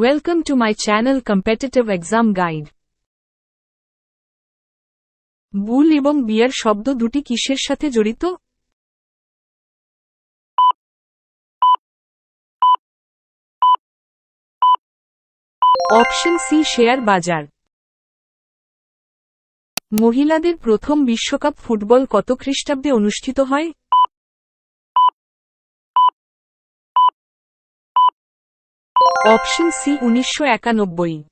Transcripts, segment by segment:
Welcome to my channel Competitive Exam Guide. বুল এবং বিয়ার শব্দ দুটি কিসের সাথে জড়িত? অপশন সি শেয়ার বাজার। মহিলাদের প্রথম বিশ্বকাপ ফুটবল কত খ্রিস্টাব্দে অনুষ্ঠিত হয়? Option C 1991।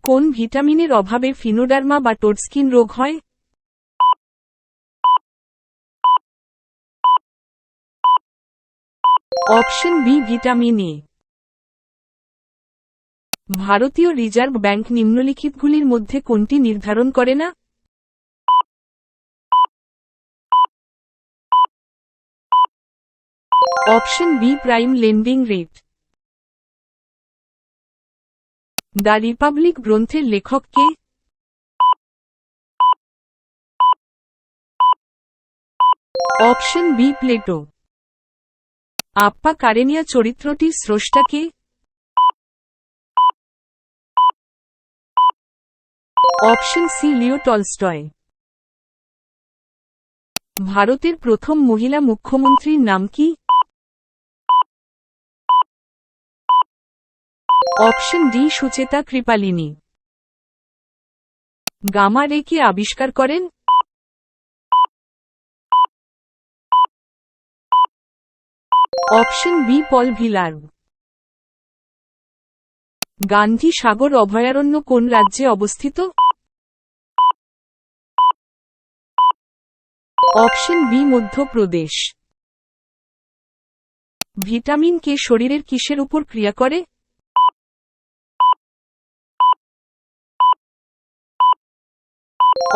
কোন ভিটামিনের অভাবে ফিনোডার্মা বা টোডস্কিন রোগ হয়? Option B vitamin A. ভারতীয় রিজার্ভ ব্যাংক নিম্নলিখিতগুলির মধ্যে কোনটি নির্ধারণ করে না? Option B prime lending rate. The Republic গ্রন্থের লেখক কে? Option B Plato. Anna Karenina চরিত্রটির স্রষ্টা কে? Option C Leo Tolstoy. ভারতের প্রথম মহিলা মুখ্যমন্ত্রীর নাম কি? Option D Sucheta Kripalani. Gamma ray কে আবিষ্কার করেন? Option B Paul Villard. Gandhi সাগর অভয়ারণ্য কোন রাজ্যে অবস্থিত? Option B Madhya Pradesh. Vitamin K শরীরের কিসের উপর ক্রিয়া করে?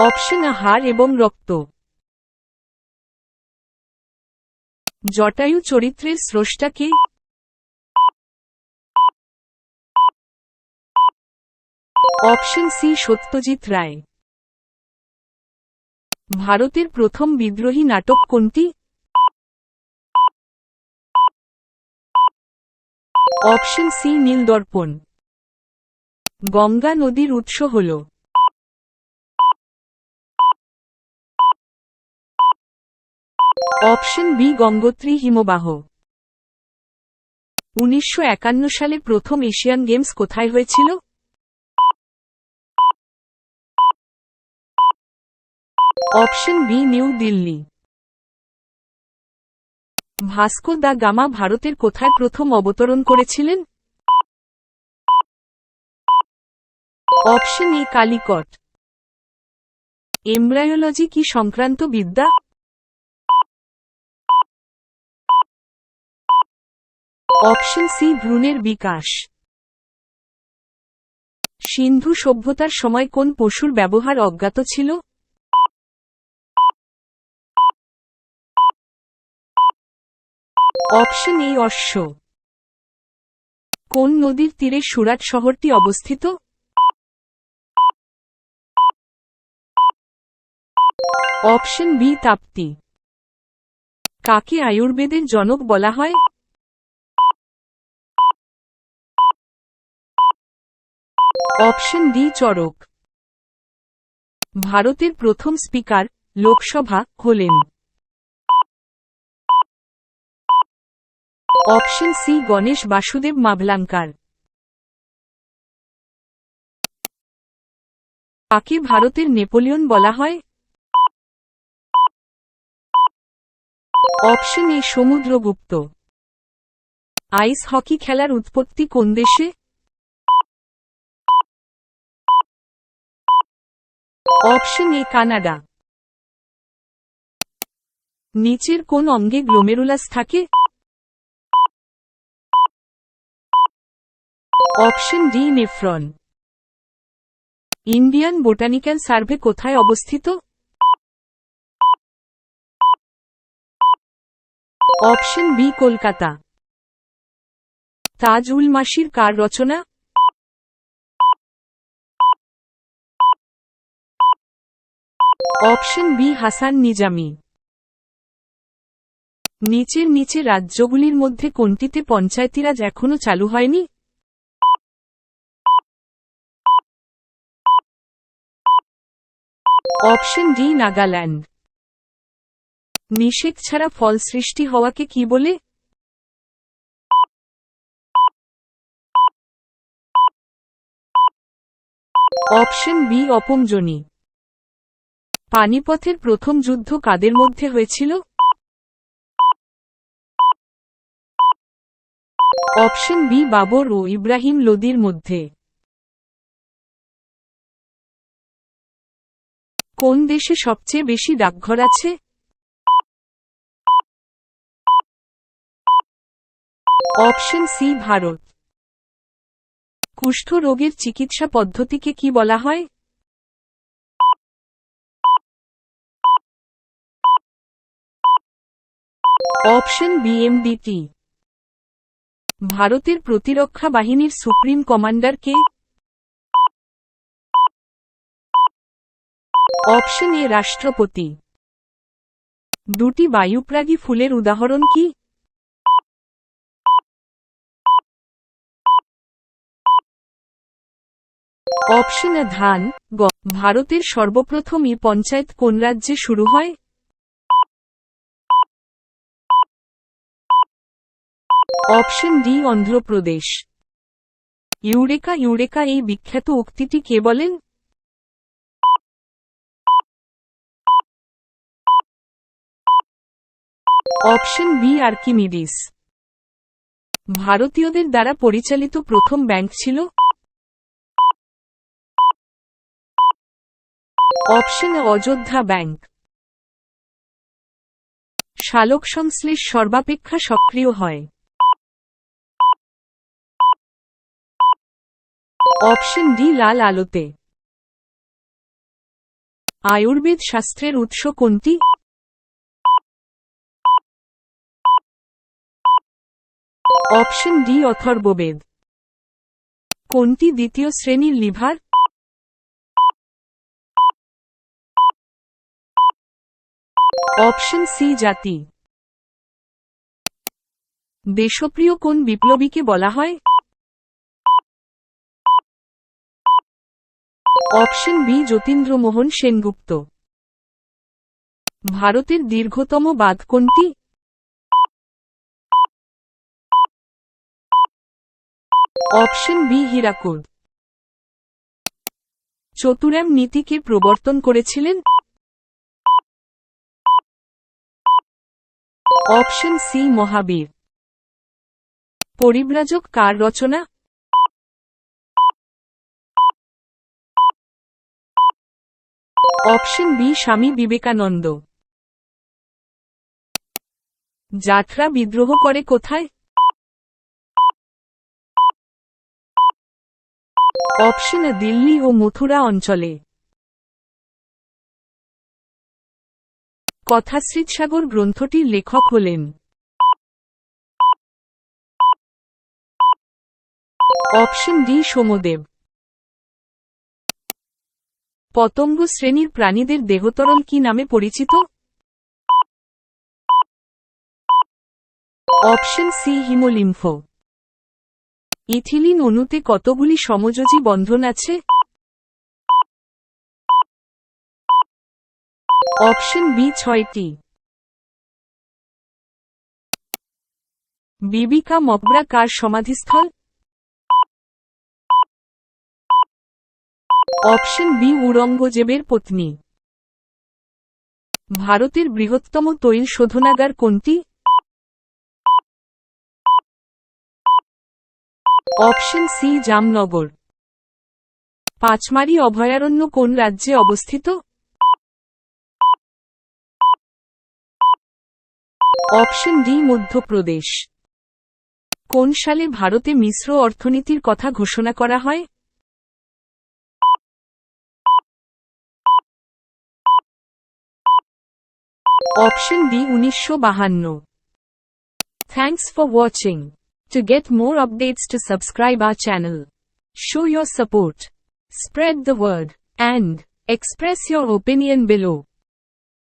অপশন আ হাড় এবং রক্ত। জটায়ু চরিত্রের স্রষ্টা কে? Option C Satyajit Ray. ভারতের প্রথম বিদ্রোহী নাটক কোনটি? Option C Nildarpan. গঙ্গা নদীর উৎস হল? অপশন বি গঙ্গোত্রী হিমবাহ। 1951 সালে প্রথম এশিয়ান গেমস কোথায় হয়েছিল? Option B new Delhi. Vasco da Gama ভারতের কোথায় প্রথম অবতরণ করেছিলেন? Option A Calicut. এমব্রায়োলজি কি সংক্রান্ত বিদ্যা? অপশন সি ভ্রূণের বিকাশ। সিন্ধু সভ্যতার সময় কোন পশুর ব্যবহার অজ্ঞাত ছিল? অপশন এ অশ্ব। কোন নদীর তীরে সুরাট শহরটি অবস্থিত? Option B Tapti. কাকে আয়ুর্বেদের জনক বলা হয়? Option D Charak. ভারতের প্রথম স্পিকার লোকসভা হলেন? Option C Ganesh Vasudev Mavalankar. কাকে ভারতের নেপোলিয়ন বলা হয়? Option A Samudragupta. Ice hockey খেলার উৎপত্তি কোন দেশে? Option A Canada. নিচের কোন অঙ্গে গ্লোমেরুলাস থাকে? Option D nephron. Indian botanical survey কোথায় অবস্থিত? Option B Kolkata. তাজ উল মাসির কার রচনা? Option B Hasan Nizami. নিচের রাজ্যগুলির মধ্যে কোনটিতে পঞ্চায়েতিরাজ এখনো চালু হয়নি? Option D Nagaland. নিষেক ছাড়া ফল সৃষ্টি হওয়াকে কি বলে? Option B অপমজনী। পানিপথের প্রথম যুদ্ধ কাদের মধ্যে হয়েছিল? অপশন বি বাবর ও ইব্রাহিম লোদির মধ্যে। কোন দেশে সবচেয়ে বেশি ডাকঘর আছে? Option C Bharat. কুষ্ঠ রোগের চিকিৎসা পদ্ধতিকে কি বলা হয়? Option B MDT. ভারতের প্রতিরক্ষা বাহিনীর সুপ্রিম কমান্ডার কে? অপশন এ রাষ্ট্রপতি। দুটি বায়ুপ্রাগী ফুলের উদাহরণ কি? অপশন এ ধান। গ। ভারতের সর্বপ্রথম পঞ্চায়েত কোন রাজ্যে শুরু হয়? Option D Andhra Pradesh. Eureka eureka এই বিখ্যাত উক্তিটি কে বলেন? Option B Archimedes. ভারতীয়দের দ্বারা পরিচালিত প্রথম ব্যাংক ছিল? Option A Ayodhya bank. সালোকসংশ্লেষ সর্বাপেক্ষা সক্রিয় হয়? অপশন ডি লাল আলোতে। আয়ুর্বেদ শাস্ত্রের উৎস কোনটি? Option D Atharvaveda. কোনটি দ্বিতীয় শ্রেণীর লিভার? অপশন সি জাতি। দেশপ্রিয় কোন বিপ্লবীকে বলা হয়? Option B Jatindramohan Sengupta. ভারতের দীর্ঘতম বাঁধ কোনটি? Option B Hirakud. চতুরাম নীতিকে প্রবর্তন করেছিলেন? অপশন সি মহাবীর। পরিব্রাজক কার রচনা? Option B Swami Vivekananda. জাটরা বিদ্রোহ করে কোথায়? অপশন এ দিল্লি ও মথুরা অঞ্চলে। কথাশ্রীসাগর গ্রন্থটির লেখক হলেন? Option D Somdev. পতঙ্গ শ্রেণীর প্রাণীদের দেহতরল কি নামে পরিচিত? Option C haemolymph. ইথিলিন অণুতে কতগুলি সমযোজী বন্ধন আছে? অপশন বি ৬টি। বিবি কা মকবরা কার সমাধিস্থল? অপশন বি ঔরঙ্গজেবের পত্নী। ভারতের বৃহত্তম তৈল শোধনাগার কোনটি? Option C Jamnagar. পাঁচমারি অভয়ারণ্য কোন রাজ্যে অবস্থিত? Option D Madhya Pradesh. কোন সালে ভারতে মিশ্র অর্থনীতির কথা ঘোষণা করা হয়? Option D ১৯৫২। Thanks for watching. To get more updates to subscribe our channel. Show your support. Spread the word. And express your opinion below.